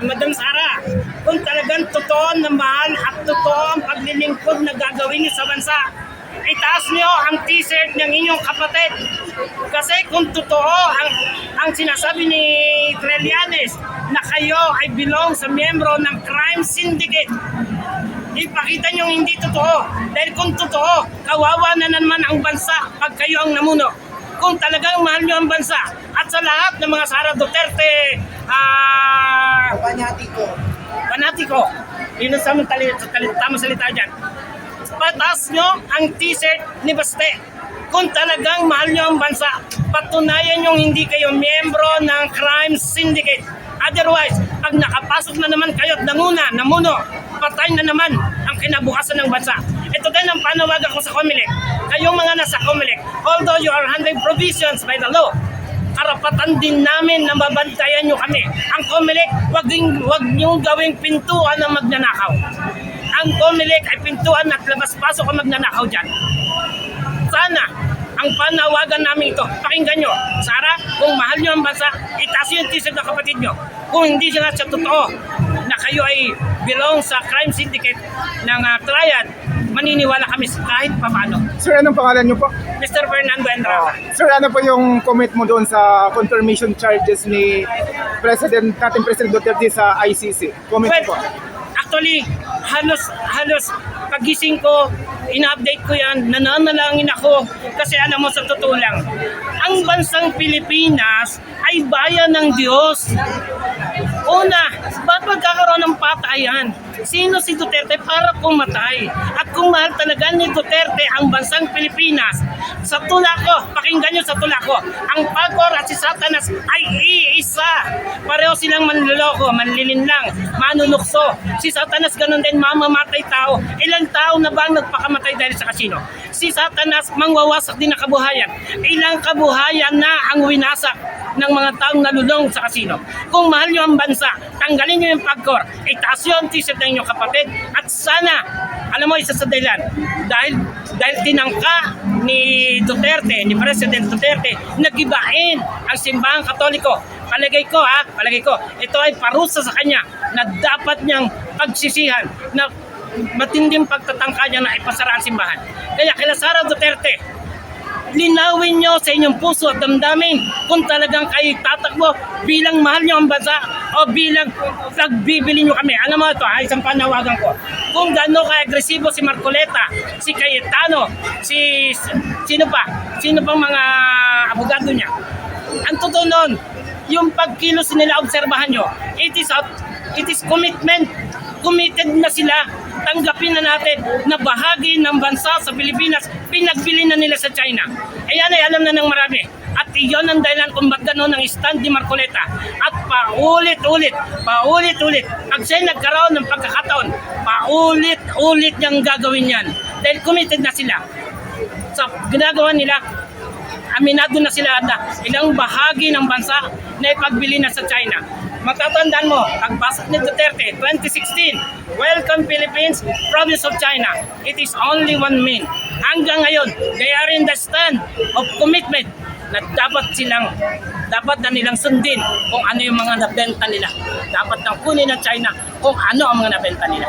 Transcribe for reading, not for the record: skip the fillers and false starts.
Madam Sara, kung talagang totoo naman at totoo ang paglilingkod na gagawin niyo sa bansa, itaas niyo ang t-shirt ng inyong kapatid. Kasi kung totoo ang sinasabi ni Trillanes na kayo ay belong sa miyembro ng crime syndicate, ipakita niyo hindi totoo. Dahil kung totoo, kawawa na naman ang bansa pag kayo ang namuno. Kung talagang mahal niyo ang bansa at sa lahat ng mga Sara Duterte panatiko, yun ang tamang salita dyan, pataas nyo ang t-shirt ni Baste. Kung talagang mahal nyo ang bansa, patunayan nyo hindi kayo miyembro ng crime syndicate. Otherwise, pag nakapasok na naman kayo at namuno, patay na naman ang kinabukasan ng bansa. Ito din ang panawagan ko sa COMELEC. Kayong mga nasa COMELEC, although you are handling provisions by the law, karapatan din namin na mabantayan nyo kami. Ang COMELEC, wag nyo gawing pintuan ng magnanakaw. Ang COMELEC ay pintuan at labas-pasok ang magnanakaw dyan. Sana, ang panawagan namin ito, pakinggan nyo. Sara, kung mahal nyo ang bansa, itaas yung t-shirt ng kapatid nyo. Kung hindi siya sa totoo na kayo ay belong sa crime syndicate ng Triad, maniniwala kami kahit paano. Sir, anong pangalan niyo po? Mr. Fernando Endrada. Sir, ano po yung comment mo doon sa confirmation charges ni dating President Duterte sa ICC? Comment po. Actually, halos pagising ko, ina-update ko yan, nananalangin ako kasi alam mo sa totoo lang, ang bansang Pilipinas ay bayan ng Diyos. Una, ba't magkakaroon ng patayan? Sino si Duterte para pumatay? At kung mahal talaga ni Duterte ang bansang Pilipinas, sa tula ko, pakinggan nyo sa tula ko, ang Pagcor at si Satanas ay iisa. Pareho silang manloloko, manlilinlang, manunukso. Si Satanas ganun din, mamamatay tao. Ilang tao na ba ang nagpakamatay dahil sa kasino? Si Satanas mangwawasak din ang kabuhayan. Ilang kabuhayan na ang winasak ng mga taong nalulong sa kasino. Kung mahal nyo ang bansa, tanggalin nyo yung Pagcor, itaas nyo ang t-shirt ng inyong kapatid, at sana, alam mo, isa sa dahilan, dahil tinangka ni Duterte, ni President Duterte, nagibain ang simbahang Katoliko. Palagay ko, ito ay parusa sa kanya na dapat niyang pagsisihan, na matinding pagtatangka niya na ipasara ang simbahan. Kaya kila Sara Duterte, linawin nyo sa inyong puso at damdamin kung talagang kayo tatakbo bilang mahal nyo ang bansa o bilang nagbibili nyo kami. Alam mo ito, isang panawagan ko. Kung gaano ka-agresibo si Marcoleta, si Cayetano, sino pang mga abogado niya. Ang totoo nun, yung pagkilos nila, obserbahan nyo, it is commitment. Committed na sila, tanggapin na natin na bahagi ng bansa sa Pilipinas, pinagbili na nila sa China. Ayan ay alam na ng marami. At iyon ang dahilan kung ba't gano'n ang stand ni Marcoleta. At paulit-ulit, pag siya'y nagkaroon ng pagkakataon, paulit-ulit niyang gagawin yan. Dahil committed na sila. Sa ginagawa nila, aminado na sila na ilang bahagi ng bansa na ipagbili na sa China. Matatandaan mo, pagbasok ni Duterte, 2016, Welcome Philippines, Province of China. It is only one main. Hanggang ngayon, they are in the stand of commitment na dapat na nilang sundin kung ano yung mga nabenta nila. Dapat nang kunin ng China kung ano ang mga nabenta nila.